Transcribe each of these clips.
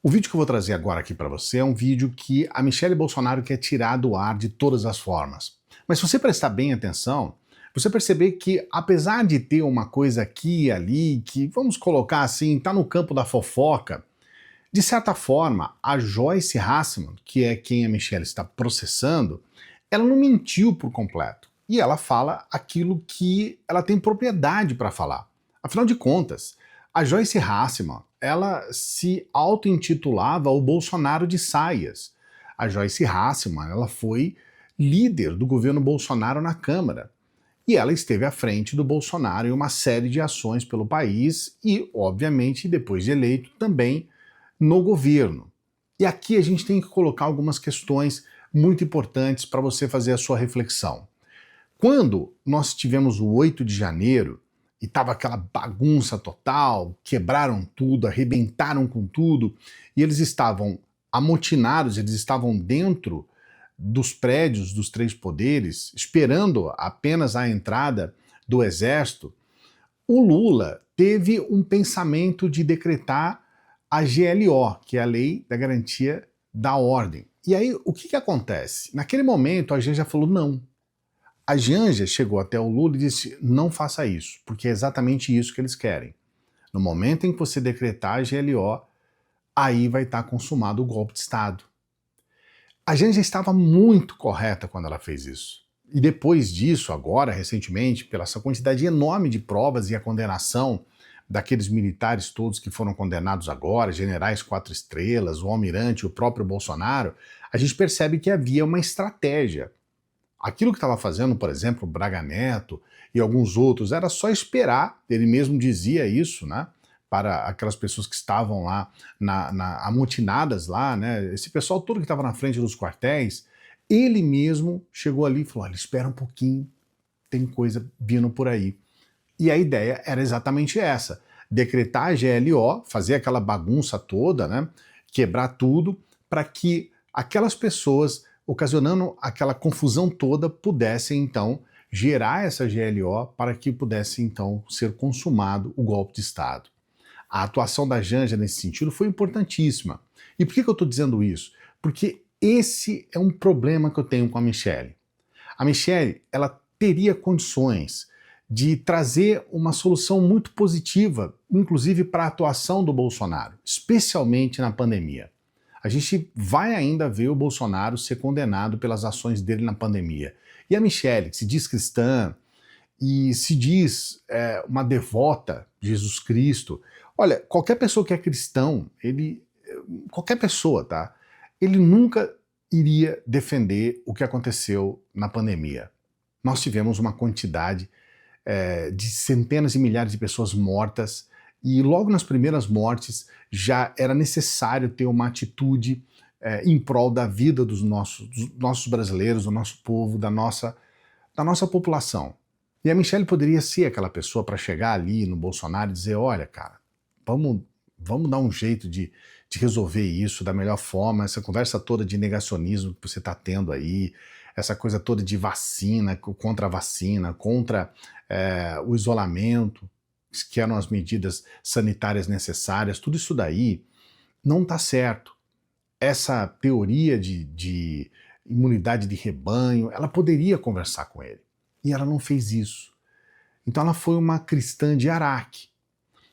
O vídeo que eu vou trazer agora aqui para você é um vídeo que a Michelle Bolsonaro quer tirar do ar de todas as formas. Mas se você prestar bem atenção, você perceber que apesar de ter uma coisa aqui e ali, que vamos colocar assim, está no campo da fofoca, de certa forma, a Joyce Hasselman, que é quem a Michelle está processando, ela não mentiu por completo. E ela fala aquilo que ela tem propriedade para falar. Afinal de contas, a Joyce Hasselman, ela se auto-intitulava o Bolsonaro de saias. A Joyce Hasselman, ela foi líder do governo Bolsonaro na Câmara. E ela esteve à frente do Bolsonaro em uma série de ações pelo país e, obviamente, depois de eleito, também no governo. E aqui a gente tem que colocar algumas questões muito importantes para você fazer a sua reflexão. Quando nós tivemos o 8 de janeiro e estava aquela bagunça total, quebraram tudo, arrebentaram com tudo, e eles estavam amotinados, eles estavam dentro dos prédios dos três poderes, esperando apenas a entrada do exército, o Lula teve um pensamento de decretar a GLO, que é a Lei da Garantia da Ordem. E aí, o que acontece? Naquele momento, a Janja falou não. A Janja chegou até o Lula e disse, não faça isso, porque é exatamente isso que eles querem. No momento em que você decretar a GLO, aí vai estar consumado o golpe de Estado. A Janja estava muito correta quando ela fez isso. E depois disso, agora, recentemente, pela essa quantidade enorme de provas e a condenação daqueles militares todos que foram condenados agora, generais 4 estrelas, o almirante, o próprio Bolsonaro, a gente percebe que havia uma estratégia. Aquilo que estava fazendo, por exemplo, o Braga Neto e alguns outros, era só esperar, ele mesmo dizia isso, né? Para aquelas pessoas que estavam lá amotinadas lá, né? Esse pessoal todo que estava na frente dos quartéis, ele mesmo chegou ali e falou, olha, espera um pouquinho, tem coisa vindo por aí. E a ideia era exatamente essa, decretar a GLO, fazer aquela bagunça toda, né? Quebrar tudo, para que aquelas pessoas, ocasionando aquela confusão toda, pudessem então gerar essa GLO para que pudesse então ser consumado o golpe de Estado. A atuação da Janja nesse sentido foi importantíssima. E por que eu estou dizendo isso? Porque esse é um problema que eu tenho com a Michelle. A Michelle, ela teria condições de trazer uma solução muito positiva, inclusive para a atuação do Bolsonaro, especialmente na pandemia. A gente vai ainda ver o Bolsonaro ser condenado pelas ações dele na pandemia. E a Michelle, que se diz cristã e se diz uma devota de Jesus Cristo, olha, qualquer pessoa que é cristão, qualquer pessoa, tá? Ele nunca iria defender o que aconteceu na pandemia. Nós tivemos uma quantidade de centenas de milhares de pessoas mortas e logo nas primeiras mortes já era necessário ter uma atitude em prol da vida dos nossos brasileiros, do nosso povo, da nossa população. E a Michelle poderia ser aquela pessoa para chegar ali no Bolsonaro e dizer, olha, cara, vamos dar um jeito de resolver isso da melhor forma, essa conversa toda de negacionismo que você está tendo aí, essa coisa toda de vacina, contra a vacina, contra o isolamento, que eram as medidas sanitárias necessárias, tudo isso daí não está certo. Essa teoria de imunidade de rebanho, ela poderia conversar com ele. E ela não fez isso. Então ela foi uma cristã de Araque.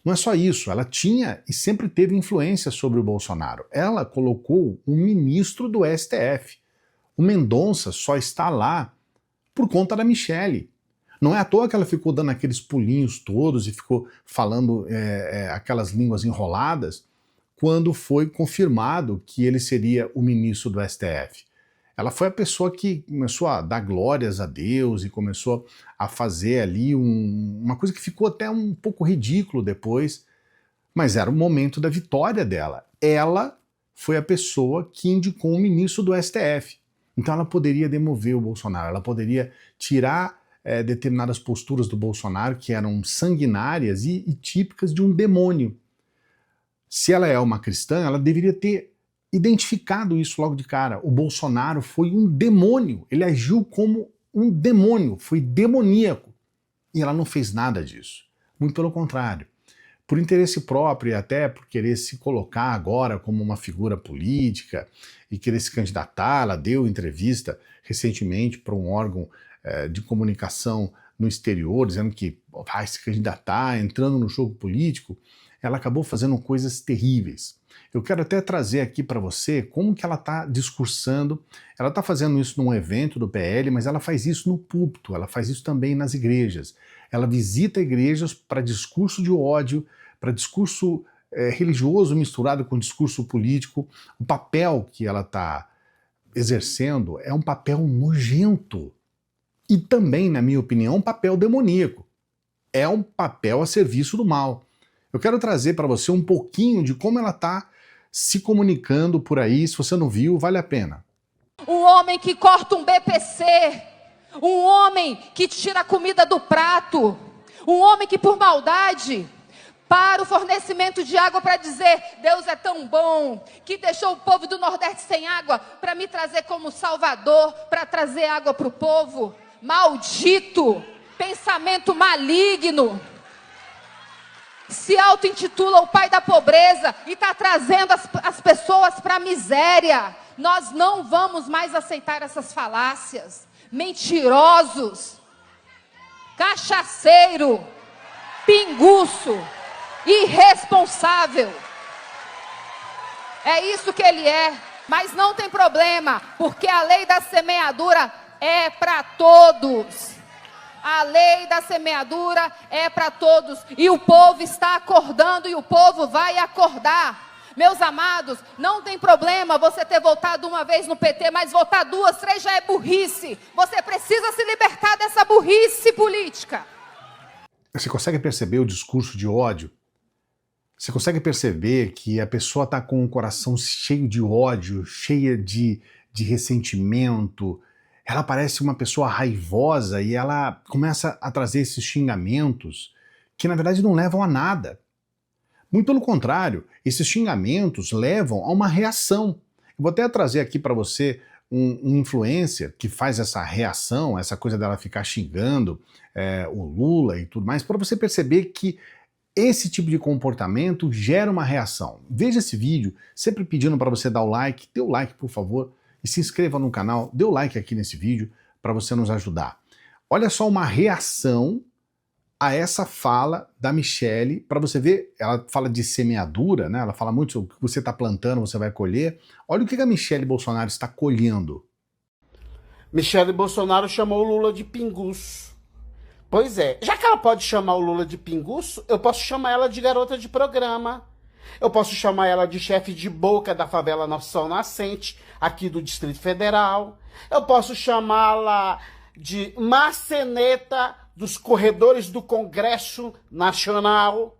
Não é só isso, ela tinha e sempre teve influência sobre o Bolsonaro. Ela colocou um ministro do STF. O Mendonça só está lá por conta da Michelle. Não é à toa que ela ficou dando aqueles pulinhos todos e ficou falando aquelas línguas enroladas quando foi confirmado que ele seria o ministro do STF. Ela foi a pessoa que começou a dar glórias a Deus e começou a fazer ali uma coisa que ficou até um pouco ridículo depois, mas era o momento da vitória dela. Ela foi a pessoa que indicou o ministro do STF. Então ela poderia demover o Bolsonaro, ela poderia tirar determinadas posturas do Bolsonaro que eram sanguinárias e típicas de um demônio. Se ela é uma cristã, ela deveria ter identificado isso logo de cara. O Bolsonaro foi um demônio, ele agiu como um demônio, foi demoníaco. E ela não fez nada disso. Muito pelo contrário. por interesse próprio e até por querer se colocar agora como uma figura política e querer se candidatar. Ela deu entrevista recentemente para um órgão de comunicação no exterior, dizendo que vai se candidatar, entrando no jogo político. Ela acabou fazendo coisas terríveis. Eu quero até trazer aqui para você como que ela está discursando. Ela está fazendo isso num evento do PL, mas ela faz isso no púlpito, ela faz isso também nas igrejas. Ela visita igrejas para discurso de ódio, para discurso religioso misturado com discurso político. O papel que ela está exercendo é um papel nojento. E também, na minha opinião, um papel demoníaco. É um papel a serviço do mal. Eu quero trazer para você um pouquinho de como ela está se comunicando por aí. Se você não viu, vale a pena. Um homem que corta um BPC, um homem que tira a comida do prato, um homem que por maldade para o fornecimento de água para dizer: Deus é tão bom, que deixou o povo do Nordeste sem água para me trazer como Salvador, para trazer água para o povo. Maldito, pensamento maligno. Se auto-intitula o pai da pobreza e está trazendo as pessoas para a miséria. Nós não vamos mais aceitar essas falácias. Mentirosos, cachaceiro, pinguço, irresponsável. É isso que ele é. Mas não tem problema, porque a lei da semeadura é para todos. A lei da semeadura é para todos. E o povo está acordando e o povo vai acordar. Meus amados, não tem problema você ter votado uma vez no PT, mas votar 2, 3 já é burrice. Você precisa se libertar dessa burrice política. Você consegue perceber o discurso de ódio? Você consegue perceber que a pessoa está com o coração cheio de ódio, cheia de ressentimento? Ela parece uma pessoa raivosa e ela começa a trazer esses xingamentos que na verdade não levam a nada. Muito pelo contrário, esses xingamentos levam a uma reação. Eu vou até trazer aqui para você um influencer que faz essa reação, essa coisa dela ficar xingando o Lula e tudo mais, para você perceber que esse tipo de comportamento gera uma reação. Veja esse vídeo, sempre pedindo para você dar o like, dê o like por favor, e se inscreva no canal, dê o like aqui nesse vídeo para você nos ajudar. Olha só uma reação a essa fala da Michelle, para você ver, ela fala de semeadura, né? Ela fala muito sobre o que você está plantando, você vai colher. Olha o que a Michelle Bolsonaro está colhendo. Michelle Bolsonaro chamou o Lula de pinguço. Pois é, já que ela pode chamar o Lula de pinguço, eu posso chamar ela de garota de programa. Eu posso chamar ela de chefe de boca da favela Nosso Sol Nascente, aqui do Distrito Federal. Eu posso chamá-la de maceneta dos corredores do Congresso Nacional.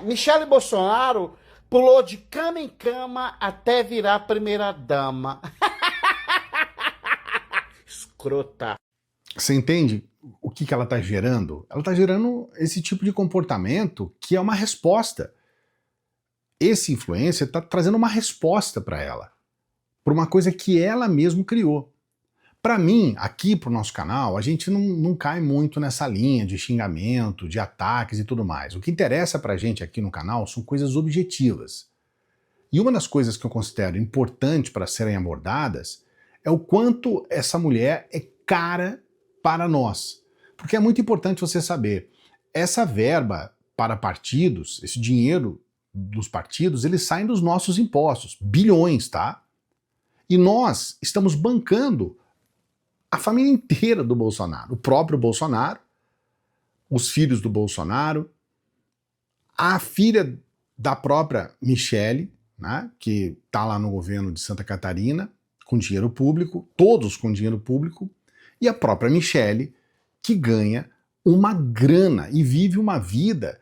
Michelle Bolsonaro pulou de cama em cama até virar primeira-dama. Escrota. Você entende o que ela está gerando? Ela está gerando esse tipo de comportamento que é uma resposta. Esse influencer está trazendo uma resposta para ela, por uma coisa que ela mesma criou. Para mim, aqui pro nosso canal, a gente não cai muito nessa linha de xingamento, de ataques e tudo mais. O que interessa pra gente aqui no canal são coisas objetivas. E uma das coisas que eu considero importante para serem abordadas é o quanto essa mulher é cara para nós. Porque é muito importante você saber, essa verba para partidos, esse dinheiro dos partidos, eles saem dos nossos impostos, bilhões, tá? E nós estamos bancando a família inteira do Bolsonaro, o próprio Bolsonaro, os filhos do Bolsonaro, a filha da própria Michelle, né, que está lá no governo de Santa Catarina, com dinheiro público, todos com dinheiro público, e a própria Michelle, que ganha uma grana e vive uma vida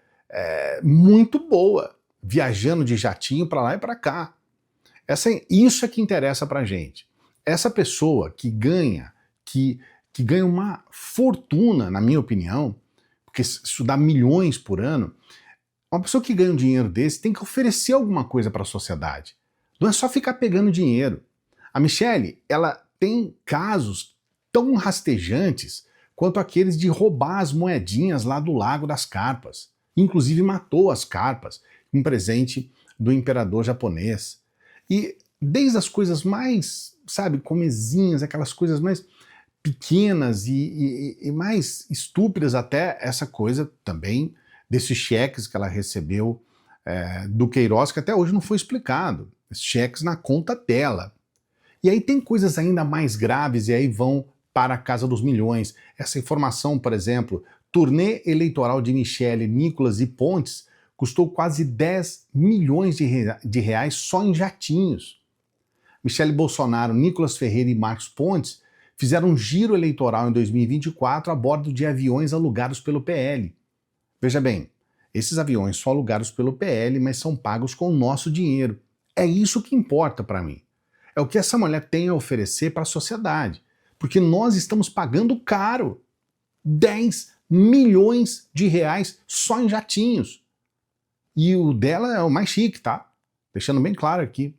muito boa, viajando de jatinho para lá e para cá. Isso é que interessa pra gente. Essa pessoa que ganha uma fortuna, na minha opinião, porque isso dá milhões por ano, uma pessoa que ganha um dinheiro desse tem que oferecer alguma coisa para a sociedade. Não é só ficar pegando dinheiro. A Michelle, ela tem casos tão rastejantes quanto aqueles de roubar as moedinhas lá do Lago das Carpas. Inclusive matou as carpas, um presente do imperador japonês. E desde as coisas mais, sabe, comezinhas, aquelas coisas mais pequenas e mais estúpidas até, essa coisa também desses cheques que ela recebeu do Queiroz, que até hoje não foi explicado. Esses cheques na conta dela. E aí tem coisas ainda mais graves e aí vão para a casa dos milhões. Essa informação, por exemplo, turnê eleitoral de Michele, Nicolas e Pontes custou quase 10 milhões de reais só em jatinhos. Michele Bolsonaro, Nicolas Ferreira e Marcos Pontes fizeram um giro eleitoral em 2024 a bordo de aviões alugados pelo PL. Veja bem, esses aviões são alugados pelo PL, mas são pagos com o nosso dinheiro. É isso que importa para mim. É o que essa mulher tem a oferecer para a sociedade. Porque nós estamos pagando caro. 10 milhões de reais só em jatinhos. E o dela é o mais chique, tá? Deixando bem claro aqui.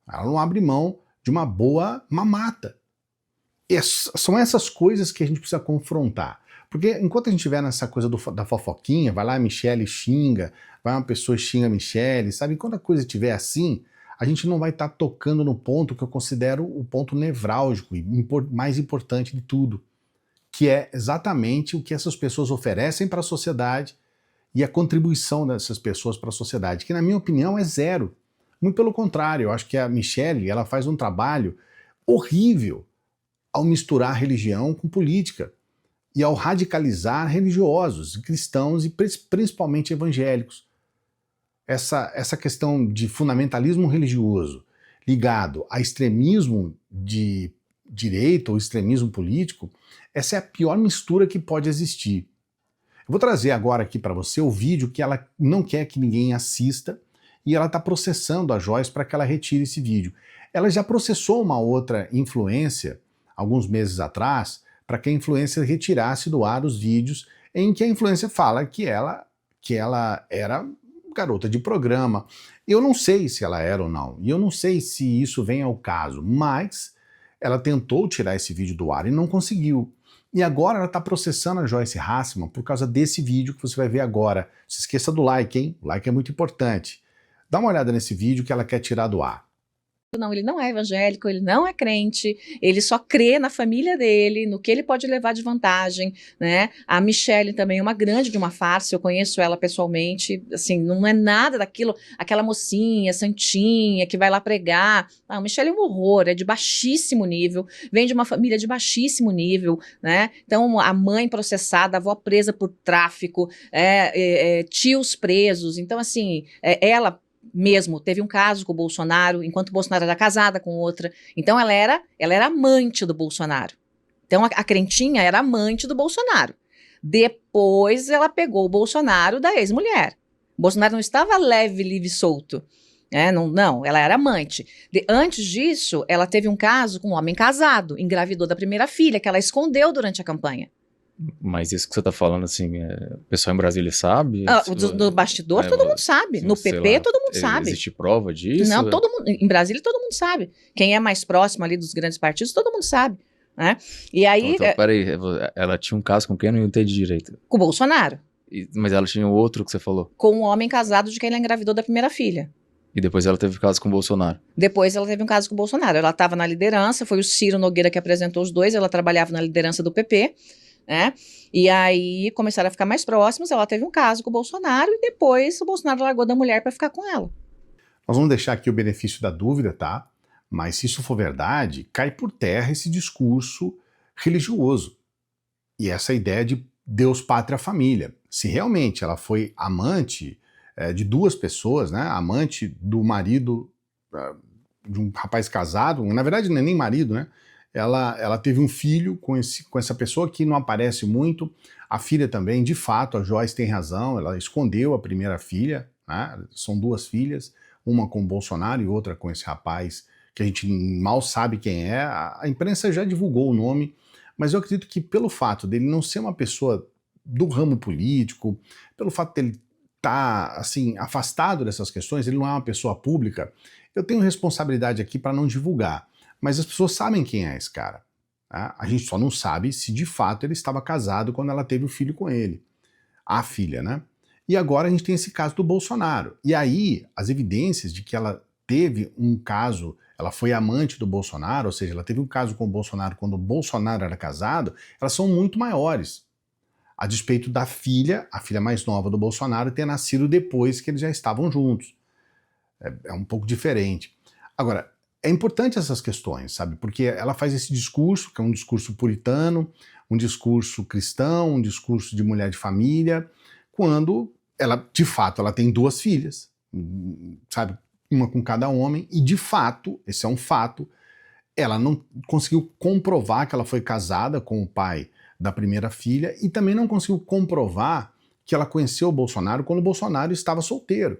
Ela não abre mão de uma boa mamata. São essas coisas que a gente precisa confrontar. Porque enquanto a gente estiver nessa coisa da fofoquinha, vai lá a Michele xinga, vai uma pessoa xinga a Michele, sabe? Enquanto a coisa estiver assim, a gente não vai estar tocando no ponto que eu considero o ponto nevrálgico e mais importante de tudo, que é exatamente o que essas pessoas oferecem para a sociedade e a contribuição dessas pessoas para a sociedade, que na minha opinião é zero. Muito pelo contrário, eu acho que a Michele, ela faz um trabalho horrível ao misturar religião com política e ao radicalizar religiosos, cristãos e principalmente evangélicos. Essa questão de fundamentalismo religioso ligado a extremismo de direita ou extremismo político, essa é a pior mistura que pode existir. Eu vou trazer agora aqui para você o vídeo que ela não quer que ninguém assista e ela está processando a Joyce para que ela retire esse vídeo. Ela já processou uma outra influência alguns meses atrás para que a influência retirasse do ar os vídeos em que a influência fala que ela era garota de programa. Eu não sei se ela era ou não, e eu não sei se isso vem ao caso, mas ela tentou tirar esse vídeo do ar e não conseguiu. E agora ela está processando a Joyce Hasselman por causa desse vídeo que você vai ver agora. Não se esqueça do like, hein? O like é muito importante. Dá uma olhada nesse vídeo que ela quer tirar do ar. Não, ele não é evangélico, ele não é crente, ele só crê na família dele, no que ele pode levar de vantagem, né? A Michele também é uma grande de uma farsa, eu conheço ela pessoalmente, assim, não é nada daquilo, aquela mocinha, santinha, que vai lá pregar. A Michele é um horror, é de baixíssimo nível, vem de uma família de baixíssimo nível, né? Então, a mãe processada, a avó presa por tráfico, tios presos, então, assim, ela mesmo teve um caso com o Bolsonaro, enquanto o Bolsonaro era casada com outra. Então ela era amante do Bolsonaro. Então a crentinha era amante do Bolsonaro. Depois ela pegou o Bolsonaro da ex-mulher. O Bolsonaro não estava leve, livre e solto. Não, ela era amante. Antes disso, ela teve um caso com um homem casado, engravidou da primeira filha, que ela escondeu durante a campanha. Mas isso que você tá falando, assim, o pessoal em Brasília sabe? No bastidor todo mundo sabe, no PP lá, todo mundo sabe. Existe prova disso? Não, todo mundo, em Brasília todo mundo sabe. Quem é mais próximo ali dos grandes partidos, todo mundo sabe, né? E aí... Então, peraí, ela tinha um caso com quem? Eu não entendi direito. Com o Bolsonaro. Mas ela tinha outro que você falou? Com um homem casado de quem ela engravidou da primeira filha. E depois ela teve caso com o Bolsonaro? Depois ela teve um caso com o Bolsonaro. Ela estava na liderança, foi o Ciro Nogueira que apresentou os dois, ela trabalhava na liderança do PP, né? E aí começaram a ficar mais próximos, ela teve um caso com o Bolsonaro e depois o Bolsonaro largou da mulher para ficar com ela. Nós vamos deixar aqui o benefício da dúvida, tá? Mas se isso for verdade, cai por terra esse discurso religioso e essa ideia de Deus, pátria, família. Se realmente ela foi amante de duas pessoas, né? Amante do marido de um rapaz casado, na verdade não é nem marido, né? Ela teve um filho com essa pessoa que não aparece muito. A filha também, de fato, a Joyce tem razão, ela escondeu a primeira filha, né? São duas filhas, uma com o Bolsonaro e outra com esse rapaz que a gente mal sabe quem é. A imprensa já divulgou o nome, mas eu acredito que pelo fato dele não ser uma pessoa do ramo político, pelo fato dele estar assim, afastado dessas questões, ele não é uma pessoa pública, eu tenho responsabilidade aqui para não divulgar. Mas as pessoas sabem quem é esse cara. Tá? A gente só não sabe se de fato ele estava casado quando ela teve o filho com ele. A filha, né? E agora a gente tem esse caso do Bolsonaro. E aí, as evidências de que ela teve um caso, ela foi amante do Bolsonaro, ou seja, ela teve um caso com o Bolsonaro quando o Bolsonaro era casado, elas são muito maiores. A despeito da filha, a filha mais nova do Bolsonaro, ter nascido depois que eles já estavam juntos. É um pouco diferente. Agora, é importante essas questões, sabe? Porque ela faz esse discurso, que é um discurso puritano, um discurso cristão, um discurso de mulher de família, quando ela, de fato, ela tem 2 filhas, sabe? Uma com cada homem, e de fato, esse é um fato, ela não conseguiu comprovar que ela foi casada com o pai da primeira filha e também não conseguiu comprovar que ela conheceu o Bolsonaro quando o Bolsonaro estava solteiro.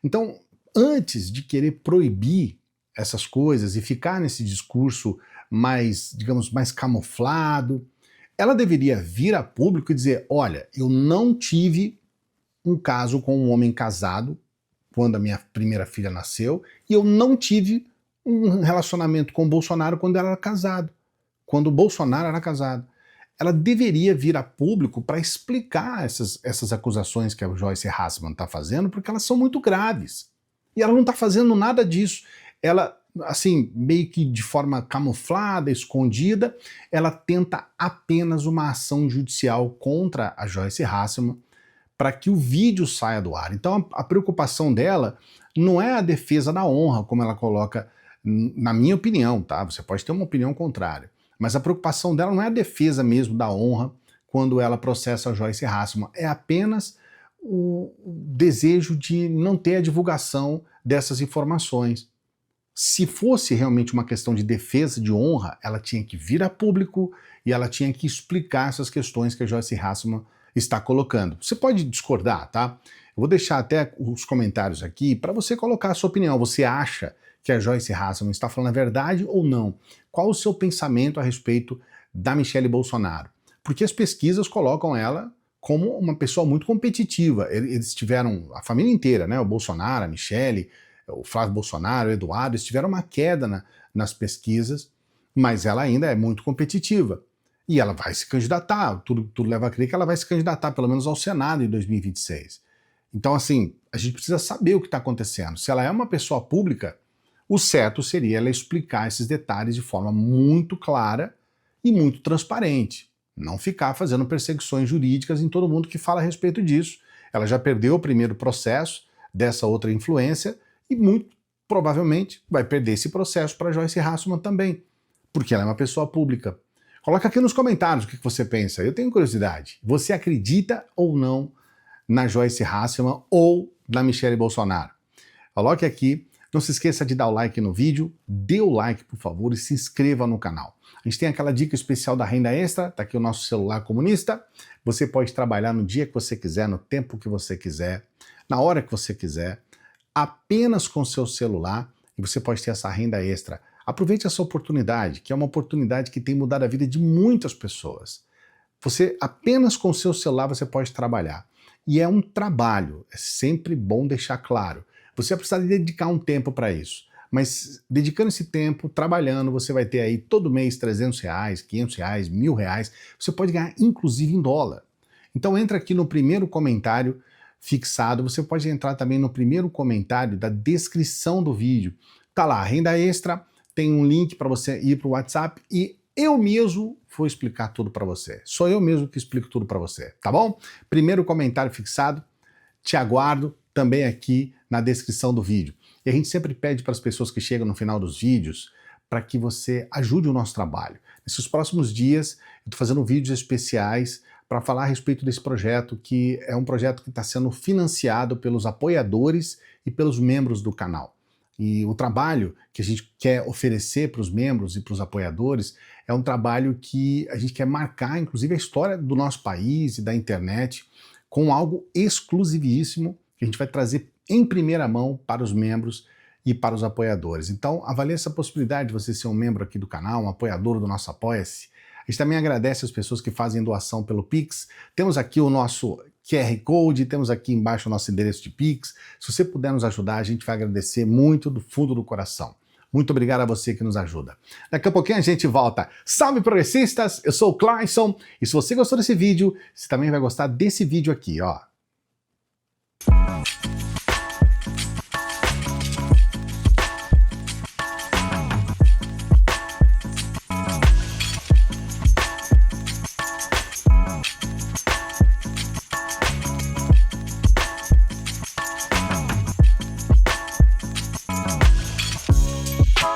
Então, antes de querer proibir essas coisas e ficar nesse discurso mais, digamos, mais camuflado, ela deveria vir a público e dizer, olha, eu não tive um caso com um homem casado quando a minha primeira filha nasceu e eu não tive um relacionamento com o Bolsonaro quando ela era casado, quando o Bolsonaro era casado. Ela deveria vir a público para explicar essas acusações que a Joyce Hasselman está fazendo, porque elas são muito graves. E ela não está fazendo nada disso. Ela, assim, meio que de forma camuflada, escondida, ela tenta apenas uma ação judicial contra a Joyce Hasselman para que o vídeo saia do ar. Então a preocupação dela não é a defesa da honra, como ela coloca, na minha opinião, tá? Você pode ter uma opinião contrária. Mas a preocupação dela não é a defesa mesmo da honra quando ela processa a Joyce Hasselman, é apenas o desejo de não ter a divulgação dessas informações. Se fosse realmente uma questão de defesa de honra, ela tinha que vir a público e ela tinha que explicar essas questões que a Joyce Hasselman está colocando. Você pode discordar, tá? Eu vou deixar até os comentários aqui para você colocar a sua opinião. Você acha que a Joyce Hasselman está falando a verdade ou não? Qual o seu pensamento a respeito da Michelle Bolsonaro? Porque as pesquisas colocam ela como uma pessoa muito competitiva. Eles tiveram, a família inteira, né? O Bolsonaro, a Michelle, o Flávio Bolsonaro, o Eduardo, eles tiveram uma queda nas pesquisas, mas ela ainda é muito competitiva. E ela vai se candidatar, tudo leva a crer que ela vai se candidatar pelo menos ao Senado em 2026. Então, assim, a gente precisa saber o que está acontecendo. Se ela é uma pessoa pública, o certo seria ela explicar esses detalhes de forma muito clara e muito transparente. Não ficar fazendo perseguições jurídicas em todo mundo que fala a respeito disso. Ela já perdeu o primeiro processo dessa outra influência e muito provavelmente vai perder esse processo para Joyce Hasselman também, porque ela é uma pessoa pública. Coloca aqui nos comentários o que você pensa. Eu tenho curiosidade. Você acredita ou não na Joyce Hasselman ou na Michelle Bolsonaro? Coloque aqui. Não se esqueça de dar o like no vídeo. Dê o like, por favor, e se inscreva no canal. A gente tem aquela dica especial da renda extra. Tá aqui o nosso celular comunista. Você pode trabalhar no dia que você quiser, no tempo que você quiser, na hora que você quiser, apenas com seu celular, e você pode ter essa renda extra. Aproveite essa oportunidade, que é uma oportunidade que tem mudado a vida de muitas pessoas. Você, apenas com o seu celular, você pode trabalhar. E é um trabalho, é sempre bom deixar claro. Você vai precisar dedicar um tempo para isso. Mas dedicando esse tempo, trabalhando, você vai ter aí todo mês R$300, R$500, R$1.000. Você pode ganhar inclusive em dólar. Então entra aqui no primeiro comentário fixado. Você pode entrar também no primeiro comentário da descrição do vídeo. Tá lá, renda extra. Tem um link para você ir para o WhatsApp e eu mesmo vou explicar tudo para você. Sou eu mesmo que explico tudo para você, tá bom? Primeiro comentário fixado, te aguardo também aqui na descrição do vídeo. E a gente sempre pede para as pessoas que chegam no final dos vídeos para que você ajude o nosso trabalho. Nesses próximos dias, eu estou fazendo vídeos especiais para falar a respeito desse projeto, que é um projeto que está sendo financiado pelos apoiadores e pelos membros do canal. E o trabalho que a gente quer oferecer para os membros e para os apoiadores é um trabalho que a gente quer marcar, inclusive, a história do nosso país e da internet com algo exclusivíssimo que a gente vai trazer em primeira mão para os membros e para os apoiadores. Então, avalie essa possibilidade de você ser um membro aqui do canal, um apoiador do nosso Apoia-se. A gente também agradece as pessoas que fazem doação pelo Pix. Temos aqui o nosso QR Code, temos aqui embaixo o nosso endereço de Pix. Se você puder nos ajudar, a gente vai agradecer muito do fundo do coração. Muito obrigado a você que nos ajuda. Daqui a pouquinho a gente volta. Salve progressistas, eu sou o Clayson e se você gostou desse vídeo, você também vai gostar desse vídeo aqui, ó. Tchau.